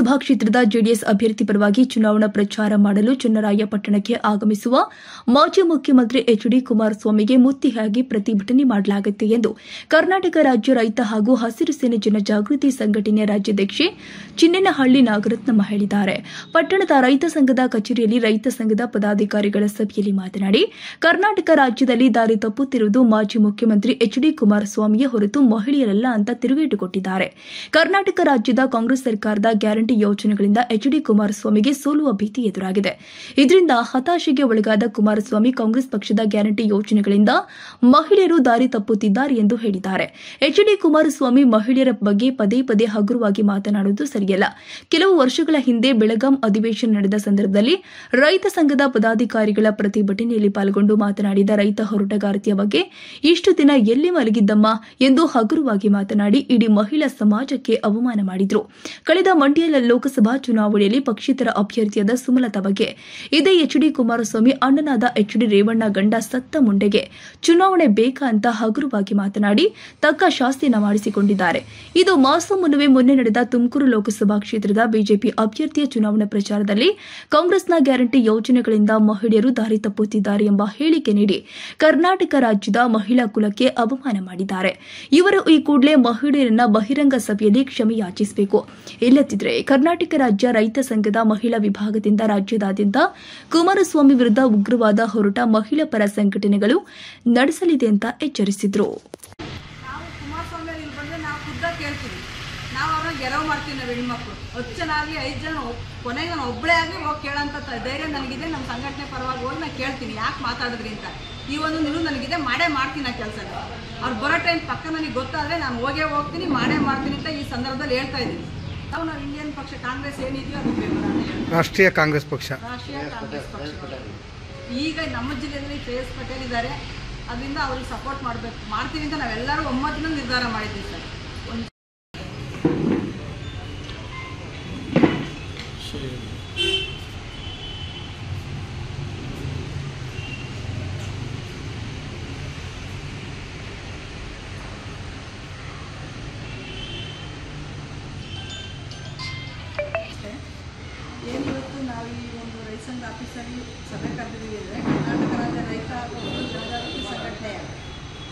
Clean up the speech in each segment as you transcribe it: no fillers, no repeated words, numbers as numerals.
ಲೋಕಸಭಾ ಕ್ಷೇತ್ರದ ಜೆಡಿಎಸ್ ಅಭ್ಯರ್ಥಿ ಪರವಾಗಿ ಚುನಾವಣಾ ಪ್ರಚಾರ ಮಾಡಲು ಚನ್ನರಾಯಪಟ್ಟಣಕ್ಕೆ ಆಗಮಿಸುವ ಮಾಜಿ ಮುಖ್ಯಮಂತ್ರಿ ಎಚ್ಡಿ ಕುಮಾರಸ್ವಾಮಿಗೆ ಮುತ್ತಿಗಾಗಿ ಪ್ರತಿಭಟನೆ ಮಾಡಲಾಗುತ್ತೆ ಎಂದು ಕರ್ನಾಟಕ ರಾಜ್ಯ ರೈತ ಹಾಗೂ ಹಸಿರು ಸೇನೆ ಜನಜಾಗೃತಿ ಸಂಘಟನೆಯ ರಾಜ್ಯಾಧ್ಯಕ್ಷೆ ಚಿನ್ನೇನಹಳ್ಳಿ ನಾಗರತ್ನಮ್ಮ ಹೇಳಿದ್ದಾರೆ. ಪಟ್ಟಣದ ರೈತ ಸಂಘದ ಕಚೇರಿಯಲ್ಲಿ ರೈತ ಸಂಘದ ಪದಾಧಿಕಾರಿಗಳ ಸಭೆಯಲ್ಲಿ ಮಾತನಾಡಿ, ಕರ್ನಾಟಕ ರಾಜ್ಯದಲ್ಲಿ ದಾರಿ ತಪ್ಪುತ್ತಿರುವುದು ಮಾಜಿ ಮುಖ್ಯಮಂತ್ರಿ ಎಚ್ಡಿ ಕುಮಾರಸ್ವಾಮಿಯೇ ಹೊರತು ಮಹಿಳೆಯರಲ್ಲ ಅಂತ ತಿರುಗೇಟು ಕೊಟ್ಟಿದ್ದಾರೆ. ಕರ್ನಾಟಕ ರಾಜ್ಯದ ಕಾಂಗ್ರೆಸ್ ಸರ್ಕಾರದ ಗ್ಯಾರಂಟಿ ಯೋಜನೆಗಳಿಂದ ಎಚ್ಡಿ ಕುಮಾರಸ್ವಾಮಿಗೆ ಸೋಲುವ ಭೀತಿ ಎದುರಾಗಿದೆ. ಇದರಿಂದ ಹತಾಶೆಗೆ ಒಳಗಾದ ಕುಮಾರಸ್ವಾಮಿ ಕಾಂಗ್ರೆಸ್ ಪಕ್ಷದ ಗ್ಯಾರಂಟಿ ಯೋಜನೆಗಳಿಂದ ಮಹಿಳೆಯರು ದಾರಿ ತಪ್ಪುತ್ತಿದ್ದಾರೆ ಎಂದು ಹೇಳಿದ್ದಾರೆ. ಎಚ್ಡಿ ಕುಮಾರಸ್ವಾಮಿ ಮಹಿಳೆಯರ ಬಗ್ಗೆ ಪದೇ ಪದೇ ಹಗುರವಾಗಿ ಮಾತನಾಡುವುದು ಸರಿಯಲ್ಲ. ಕೆಲವು ವರ್ಷಗಳ ಹಿಂದೆ ಬೆಳಗಾಂ ಅಧಿವೇಶನ ನಡೆದ ಸಂದರ್ಭದಲ್ಲಿ ರೈತ ಸಂಘದ ಪದಾಧಿಕಾರಿಗಳ ಪ್ರತಿಭಟನೆಯಲ್ಲಿ ಪಾಲ್ಗೊಂಡು ಮಾತನಾಡಿದ ರೈತ ಹೋರಾಟಗಾರ್ತಿಯ ಬಗ್ಗೆ ಇಷ್ಟು ದಿನ ಎಲ್ಲಿ ಮಲಗಿದ್ದಮ್ಮ ಎಂದು ಹಗುರವಾಗಿ ಮಾತನಾಡಿ ಇಡೀ ಮಹಿಳಾ ಸಮಾಜಕ್ಕೆ ಅವಮಾನ ಮಾಡಿದರು. ಕಳೆದ ಮಂಡ್ಯ ಲೋಕಸಭಾ ಚುನಾವಣೆಯಲ್ಲಿ ಪಕ್ಷೇತರ ಅಭ್ಯರ್ಥಿಯಾದ ಸುಮಲತಾ ಬಗ್ಗೆ ಇದೇ ಎಚ್ಡಿ ಕುಮಾರಸ್ವಾಮಿ ಅಣ್ಣನಾದ ಎಚ್ಡಿ ರೇವಣ್ಣ ಗಂಡ ಸತ್ತ ಮುಂಡೆಗೆ ಚುನಾವಣೆ ಬೇಕಾ ಅಂತ ಹಗುರವಾಗಿ ಮಾತನಾಡಿ ತಕ್ಕ ಶಾಸ್ತಿಯನ್ನು ಮಾಡಿಸಿಕೊಂಡಿದ್ದಾರೆ. ಇದು ಮಾಸ ಮುನ್ನವೇ ಮೊನ್ನೆ ನಡೆದ ತುಮಕೂರು ಲೋಕಸಭಾ ಕ್ಷೇತ್ರದ ಬಿಜೆಪಿ ಅಭ್ಯರ್ಥಿಯ ಚುನಾವಣಾ ಪ್ರಚಾರದಲ್ಲಿ ಕಾಂಗ್ರೆಸ್ನ ಗ್ಯಾರಂಟಿ ಯೋಜನೆಗಳಿಂದ ಮಹಿಳೆಯರು ದಾರಿ ತಪ್ಪುತ್ತಿದ್ದಾರೆ ಎಂಬ ಹೇಳಿಕೆ ನೀಡಿ ಕರ್ನಾಟಕ ರಾಜ್ಯದ ಮಹಿಳಾ ಕುಲಕ್ಕೆ ಅವಮಾನ ಮಾಡಿದ್ದಾರೆ. ಇವರು ಈ ಕೂಡಲೇ ಮಹಿಳೆಯರನ್ನ ಬಹಿರಂಗ ಸಭೆಯಲ್ಲಿ ಕ್ಷಮೆ ಯಾಚಿಸಬೇಕು. ಇಲ್ಲದಿದ್ದರೆ ಕರ್ನಾಟಕ ರಾಜ್ಯ ರೈತ ಸಂಘದ ಮಹಿಳಾ ವಿಭಾಗದಿಂದ ರಾಜ್ಯದಾದ್ಯಂತ ಕುಮಾರಸ್ವಾಮಿ ವಿರುದ್ಧ ಉಗ್ರವಾದ ಹೋರಾಟ ಮಹಿಳಾ ಪರ ಸಂಘಟನೆಗಳು ನಡೆಸಲಿದೆ ಅಂತ ಎಚ್ಚರಿಸಿದರು. ನಾವು ಅವ್ರನ್ನ ಗೆಲುವು ಮಾಡ್ತೀವಿ. ನಾವು ಹೆಣ್ಮಕ್ಳು 10 ಜನ ಆಗಲಿ 5 ಜನ ಕೊನೆಗೆ ನಾನು ಒಬ್ಬಳೇ ಆಗಲಿ ಹೋಗಿ ಕೇಳೋಂಥ ಧೈರ್ಯ ನನಗಿದೆ. ನಮ್ಮ ಸಂಘಟನೆ ಪರವಾಗಿ ಹೋಗಿ ನಾನು ಕೇಳ್ತೀನಿ ಯಾಕೆ ಮಾತಾಡಿದ್ರಿ ಅಂತ. ಈ ಒಂದು ನಿಲುವು ನನಗಿದೆ, ಮಾಡೇ ಮಾಡ್ತೀನಿ ಆ ಕೆಲಸ. ಅವ್ರು ಬರೋ ಟೈಮ್ ಪಕ್ಕ ನನಗೆ ಗೊತ್ತಾದರೆ ನಾನು ಹೋಗ್ತೀನಿ, ಮಾಡೇ ಮಾಡ್ತೀನಿ ಅಂತ ಈ ಸಂದರ್ಭದಲ್ಲಿ ಹೇಳ್ತಾ ಇದ್ದೀನಿ. ನಾವು ಇಂಡಿಯನ್ ಪಕ್ಷ ಕಾಂಗ್ರೆಸ್ ಏನಿದೆಯೋ ಅದು ರಾಷ್ಟ್ರೀಯ ಕಾಂಗ್ರೆಸ್ ಪಕ್ಷ ಈಗ ನಮ್ಮ ಜಿಲ್ಲೆಯಲ್ಲಿ ಶ್ರೇಯಸ್ ಪಟೇಲ್ ಇದ್ದಾರೆ. ಅದರಿಂದ ಅವ್ರಿಗೆ ಸಪೋರ್ಟ್ ಮಾಡ್ತೀವಿ ಅಂತ ನಾವೆಲ್ಲರೂ ಒಮ್ಮತ್ತಿನ ನಿರ್ಧಾರ ಮಾಡಿದ್ದೀವಿ ಸರ್. ಏನಿವತ್ತು ನಾವು ಈ ಒಂದು ರೈತ ಸಂಘ ಆಫೀಸಲ್ಲಿ ಸಭೆ ಕರೆದಿದ್ದೀವಿ ಅಂದರೆ ಕರ್ನಾಟಕ ರಾಜ್ಯ ರೈತ ಹಾಗೂ ಜನಜಾಗೃತಿ ಸಂಘಟನೆಯ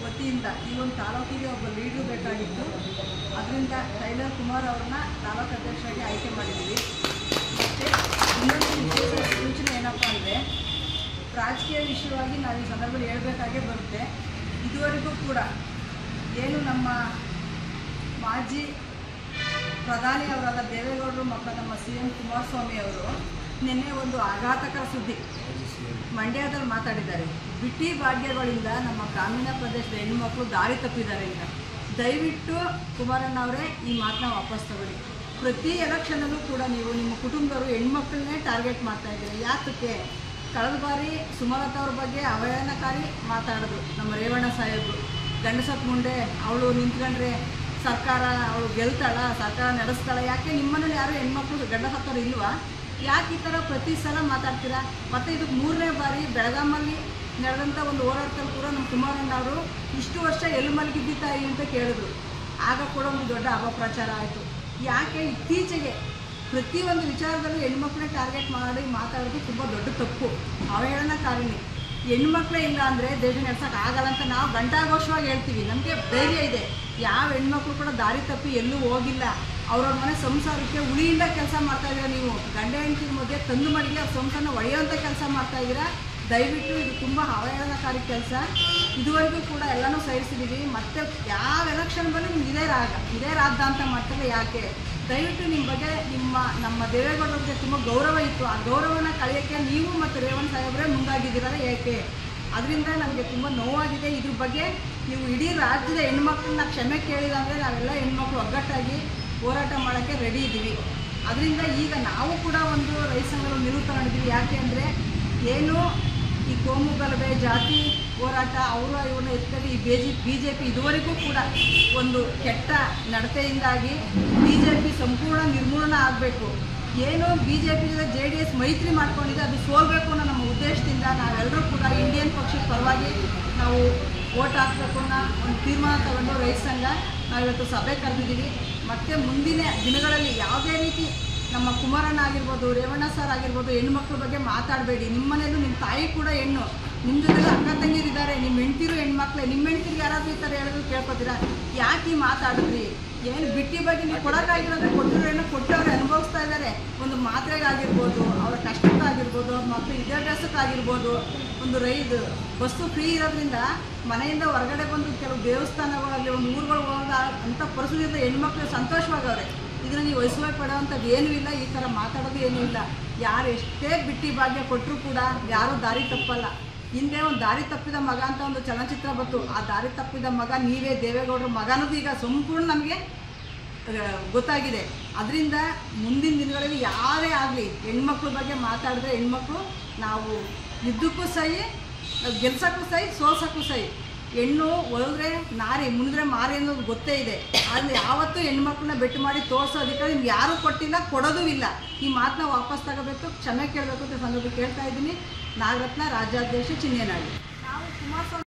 ವತಿಯಿಂದ ಈ ಒಂದು ತಾಲೂಕಿಗೆ ಒಬ್ಬ ಲೀಡ್ರು ಬೇಕಾಗಿತ್ತು. ಅದರಿಂದ ಟೈಲರ್ ಕುಮಾರ್ ಅವ್ರನ್ನ ತಾಲೂಕು ಅಧ್ಯಕ್ಷರಾಗಿ ಆಯ್ಕೆ ಮಾಡಿದ್ದೀವಿ. ಮತ್ತು ಇನ್ನೊಂದು ಸೂಚನೆ ಏನಪ್ಪ ಅಂದರೆ ರಾಜಕೀಯ ವಿಷಯವಾಗಿ ನಾವು ಈ ಸಂದರ್ಭದಲ್ಲಿ ಹೇಳಬೇಕಾಗೇ ಬರುತ್ತೆ. ಇದುವರೆಗೂ ಕೂಡ ಏನು ನಮ್ಮ ಮಾಜಿ ಪ್ರಧಾನಿ ಅವರಾದ ದೇವೇಗೌಡರು ಮತ್ತು ನಮ್ಮ CM ಕುಮಾರಸ್ವಾಮಿ ಅವರು ನಿನ್ನೆ ಒಂದು ಆಘಾತಕರ ಸುದ್ದಿ ಮಂಡ್ಯದಲ್ಲಿ ಮಾತಾಡಿದ್ದಾರೆ. ಬಿಟ್ಟಿ ಭಾಗ್ಯಗಳಿಂದ ನಮ್ಮ ಗ್ರಾಮೀಣ ಪ್ರದೇಶದ ಹೆಣ್ಣುಮಕ್ಕಳು ದಾರಿ ತಪ್ಪಿದ್ದಾರೆ ಅಂತ. ದಯವಿಟ್ಟು ಕುಮಾರಣ್ಣ ಅವರೇ ಈ ಮಾತನ್ನ ವಾಪಸ್ ತಗೊಳ್ಳಿ. ಪ್ರತಿ ಎಲೆಕ್ಷನಲ್ಲೂ ಕೂಡ ನೀವು ನಿಮ್ಮ ಕುಟುಂಬದವರು ಹೆಣ್ಮಕ್ಳನ್ನೇ ಟಾರ್ಗೆಟ್ ಮಾಡ್ತಾ ಇದ್ದೀರಿ. ಯಾತಕ್ಕೆ? ಕಳೆದ ಬಾರಿ ಸುಮಲತಾ ಅವ್ರ ಬಗ್ಗೆ ಅವಹೇಳನಕಾರಿ ಮಾತಾಡೋದು ನಮ್ಮ ರೇವಣ್ಣ ಸಾಹೇಬರು. ಗಂಡಸತ್ ಮುಂಡೆ ಅವಳು ನಿಂತ್ಕೊಂಡ್ರೆ ಸರ್ಕಾರ ಅವಳು ಗೆಲ್ತಾಳ, ಸರ್ಕಾರ ನಡೆಸ್ತಾಳೆ. ಯಾಕೆ ನಿಮ್ಮನೇಲಿ ಯಾರು ಹೆಣ್ಮಕ್ಳು ಗಂಡ ಸತ್ತವ್ರು ಇಲ್ವಾ? ಯಾಕೆ ಈ ಥರ ಪ್ರತಿ ಸಲ ಮಾತಾಡ್ತೀರಾ? ಮತ್ತು ಇದು 3ನೇ ಬಾರಿ ಬೆಳಗಾಮಲ್ಲಿ ನಡೆದಂಥ ಒಂದು ಹೋರಾಟದಲ್ಲಿ ಕೂಡ ನಮ್ಮ ಕುಮಾರಣ್ಣ ಅವರು ಇಷ್ಟು ವರ್ಷ ಎಲ್ಲಿ ಮಲಗಿದ್ದಾಯಿ ಅಂತ ಕೇಳಿದ್ರು. ಆಗ ಕೂಡ ಒಂದು ದೊಡ್ಡ ಅಪಪ್ರಚಾರ ಆಯಿತು. ಯಾಕೆ ಇತ್ತೀಚೆಗೆ ಪ್ರತಿಯೊಂದು ವಿಚಾರದಲ್ಲೂ ಹೆಣ್ಮಕ್ಳನ್ನೇ ಟಾರ್ಗೆಟ್ ಮಾಡಿ ಮಾತಾಡೋದು ತುಂಬ ದೊಡ್ಡ ತಪ್ಪು, ಅವಹೇಳನಕಾರಿಣಿ. ಹೆಣ್ಮಕ್ಳೇ ಇಲ್ಲ ಅಂದರೆ ದೇಶ ನಡೆಸೋಕೆ ಆಗಲ್ಲ ಅಂತ ನಾವು ಗಂಟಾಘೋಷವಾಗಿ ಹೇಳ್ತೀವಿ. ನಮಗೆ ಧೈರ್ಯ ಇದೆ. ಯಾವ ಹೆಣ್ಮಕ್ಳು ಕೂಡ ದಾರಿ ತಪ್ಪಿ ಎಲ್ಲೂ ಹೋಗಿಲ್ಲ. ಅವ್ರವ್ರ ಮನೆ ಸಂಸಾರಕ್ಕೆ ಉಳಿಯಿಂದ ಕೆಲಸ ಮಾಡ್ತಾಯಿದ್ದೀರ. ನೀವು ಗಂಡ ಹೆಂಡತಿ ಮಧ್ಯೆ ತಂದು ಮಡಿಗೆ ಅವ್ರ ಸಂಸಾರನ ಒಡೆಯುವಂಥ ಕೆಲಸ ಮಾಡ್ತಾಯಿದ್ದೀರಾ. ದಯವಿಟ್ಟು ಇದು ತುಂಬ ಅವಹೇಳನಕಾರಿ ಕೆಲಸ. ಇದುವರೆಗೂ ಕೂಡ ಎಲ್ಲನೂ ಸಹಿಸಿದ್ದೀವಿ. ಮತ್ತು ಯಾವ ಎಲೆಕ್ಷನ್ ಬಂದು ನಿಮ್ಗೆ ಇದೇ ರಾಜ್ಯ ಅಂತ ಮಾಡ್ತಾರೆ. ಯಾಕೆ? ದಯವಿಟ್ಟು ನಿಮ್ಮ ಬಗ್ಗೆ ನಮ್ಮ ದೇವೇಗೌಡರ ಬಗ್ಗೆ ತುಂಬ ಗೌರವ ಇತ್ತು. ಆ ಗೌರವನ ಕಳೆಯೋಕ್ಕೆ ನೀವು ಮತ್ತು ರೇವಣ್ಣ ಸಾಹೇಬ್ರೇ ಮುಂದಾಗಿದ್ದೀರಲ್ಲ, ಏಕೆ? ಅದರಿಂದ ನಮಗೆ ತುಂಬ ನೋವಾಗಿದೆ. ಇದ್ರ ಬಗ್ಗೆ ನೀವು ಇಡೀ ರಾಜ್ಯದ ಹೆಣ್ಮಕ್ಳನ್ನ ಕ್ಷಮೆ ಕೇಳಿಲ್ಲ ಅಂದರೆ ನಾವೆಲ್ಲ ಹೆಣ್ಮಕ್ಳು ಒಗ್ಗಟ್ಟಾಗಿ ಹೋರಾಟ ಮಾಡೋಕ್ಕೆ ರೆಡಿ ಇದ್ದೀವಿ. ಅದರಿಂದ ಈಗ ನಾವು ಕೂಡ ಒಂದು ರೈತ ಸಂಘದ ನಿಲುವು ತಗೊಂಡಿದ್ದೀವಿ. ಯಾಕೆ ಅಂದರೆ ಏನು ಈ ಕೋಮು ಗಲಭೆ, ಜಾತಿ ಹೋರಾಟ ಇವ್ರನ್ನ ಎತ್ತಾರೆ ಈ BJP ಇದುವರೆಗೂ ಕೂಡ ಒಂದು ಕೆಟ್ಟ ನಡತೆಯಿಂದಾಗಿ BJP ಸಂಪೂರ್ಣ ನಿರ್ಮೂಲನ ಆಗಬೇಕು. ಏನು BJP ಜೊತೆ JDS ಮೈತ್ರಿ ಮಾಡ್ಕೊಂಡಿದೆ ಅದು ಸೋಲ್ಬೇಕು ಅನ್ನೋ ನಮ್ಮ ಉದ್ದೇಶದಿಂದ ನಾವೆಲ್ಲರೂ ಕೂಡ ಇಂಡಿಯನ್ ಪಕ್ಷದ ಪರವಾಗಿ ನಾವು ವೋಟ್ ಹಾಕಬೇಕು ಅನ್ನೋ ಒಂದು ತೀರ್ಮಾನ ತಗೊಂಡು ರೈತ ಸಂಘ ನಾವಿವತ್ತು ಸಭೆ ಕರೆದಿದ್ದೀವಿ. ಮತ್ತು ಮುಂದಿನ ದಿನಗಳಲ್ಲಿ ಯಾವುದೇ ರೀತಿ ನಮ್ಮ ಕುಮಾರಣ್ಣ ಆಗಿರ್ಬೋದು, ರೇವಣ್ಣ ಸರ್ ಆಗಿರ್ಬೋದು, ಹೆಣ್ಮಕ್ಳ ಬಗ್ಗೆ ಮಾತಾಡಬೇಡಿ. ನಿಮ್ಮ ಮನೇಲೂ ನಿಮ್ಮ ತಾಯಿ ಕೂಡ ಹೆಣ್ಣು, ನಿಮ್ಮ ಜೊತೆಗೆ ಅಕ್ಕ ತಂಗಿರಿದ್ದಾರೆ, ನಿಮ್ಮ ಹೆಂಡ್ತಿರು ಹೆಣ್ಮಕ್ಳೇ. ನಿಮ್ಮ ಹೆಂಡ್ತಿಗೆ ಯಾರಾದರೂ ಈ ಥರ ಹೇಳಿದ್ರು ಕೇಳ್ಕೊತೀರಾ? ಯಾಕೆ ಮಾತಾಡಿದ್ರಿ? ಏನು ಬಿಟ್ಟಿ ಬಗ್ಗೆ ನೀವು ಕೊಡೋಕ್ಕಾಗಿರೋದ್ರೆ ಕೊಟ್ಟರು, ಕೊಟ್ಟವ್ರೆ ಅನುಭವಿಸ್ತಾ ಇದ್ದಾರೆ. ಒಂದು ಮಾತ್ರೆಗಾಗಿರ್ಬೋದು, ಅವರ ಕಷ್ಟಕ್ಕಾಗಿರ್ಬೋದು, ಅವ್ರ ಮಕ್ಕಳು ವಿದ್ಯಾಭ್ಯಾಸಕ್ಕಾಗಿರ್ಬೋದು, ಒಂದು ಬಸ್ಸು ಫ್ರೀ ಇರೋದ್ರಿಂದ ಮನೆಯಿಂದ ಹೊರಗಡೆ ಬಂದು ಕೆಲವು ದೇವಸ್ಥಾನಗಳಲ್ಲಿ ಒಂದು ಊರುಗಳು ಹೋದ ಅಂಥ ಪರಿಸ್ಥಿತಿಯಿಂದ ಹೆಣ್ಮಕ್ಳು ಸಂತೋಷವಾಗವ್ರೆ. ಇದನ್ನು ನೀವು ವಹಿಸುವ ಪಡೋವಂಥದ್ದು ಏನೂ ಇಲ್ಲ, ಈ ಥರ ಮಾತಾಡೋದು ಏನೂ ಇಲ್ಲ. ಯಾರು ಎಷ್ಟೇ ಬಿಟ್ಟಿ ಭಾಗ್ಯ ಕೊಟ್ಟರೂ ಕೂಡ ಯಾರೂ ದಾರಿ ತಪ್ಪಲ್ಲ. ಹಿಂದೆ ಒಂದು ದಾರಿ ತಪ್ಪಿದ ಮಗ ಅಂತ ಒಂದು ಚಲನಚಿತ್ರ ಬಂತು. ಆ ದಾರಿ ತಪ್ಪಿದ ಮಗ ನೀವೇ, ದೇವೇಗೌಡರ ಮಗ ಅನ್ನೋದು ಈಗ ಸಂಪೂರ್ಣ ನಮಗೆ ಗೊತ್ತಾಗಿದೆ. ಅದರಿಂದ ಮುಂದಿನ ದಿನಗಳಲ್ಲಿ ಯಾರೇ ಆಗಲಿ ಹೆಣ್ಮಕ್ಳ ಬಗ್ಗೆ ಮಾತಾಡಿದ್ರೆ ಹೆಣ್ಮಕ್ಳು ನಾವು ಯುದ್ಧಕ್ಕೂ ಸಹಿ, ಗೆಲ್ಸೋಕ್ಕೂ ಸಹಿ, ಸೋಲ್ಸೋಕ್ಕೂ ಸಹಿ. ಹೆಣ್ಣು ಒಳಗ್ರೆ ನಾರಿ, ಮುನಿದ್ರೆ ಮಾರಿ ಅನ್ನೋದು ಗೊತ್ತೇ ಇದೆ. ಆದರೆ ಯಾವತ್ತೂ ಹೆಣ್ಮಕ್ಳನ್ನ ಬೆಟ್ಟು ಮಾಡಿ ತೋರಿಸೋ ಅಧಿಕಾರ ನಿಮ್ಗೆ ಯಾರೂ ಕೊಟ್ಟಿಲ್ಲ, ಕೊಡೋದೂ ಇಲ್ಲ. ಈ ಮಾತನ್ನ ವಾಪಸ್ ತಗೋಬೇಕು, ಕ್ಷಮೆ ಕೇಳಬೇಕು ಅಂತ ಸಂದರ್ಭ ಕೇಳ್ತಾ ಇದ್ದೀನಿ. ನಾಗರತ್ನ, ರಾಜ್ಯಾಧ್ಯಕ್ಷ, ಚಿನ್ನೇನಹಳ್ಳಿ. ನಾವು ಕುಮಾರಸ್ವಾಮಿ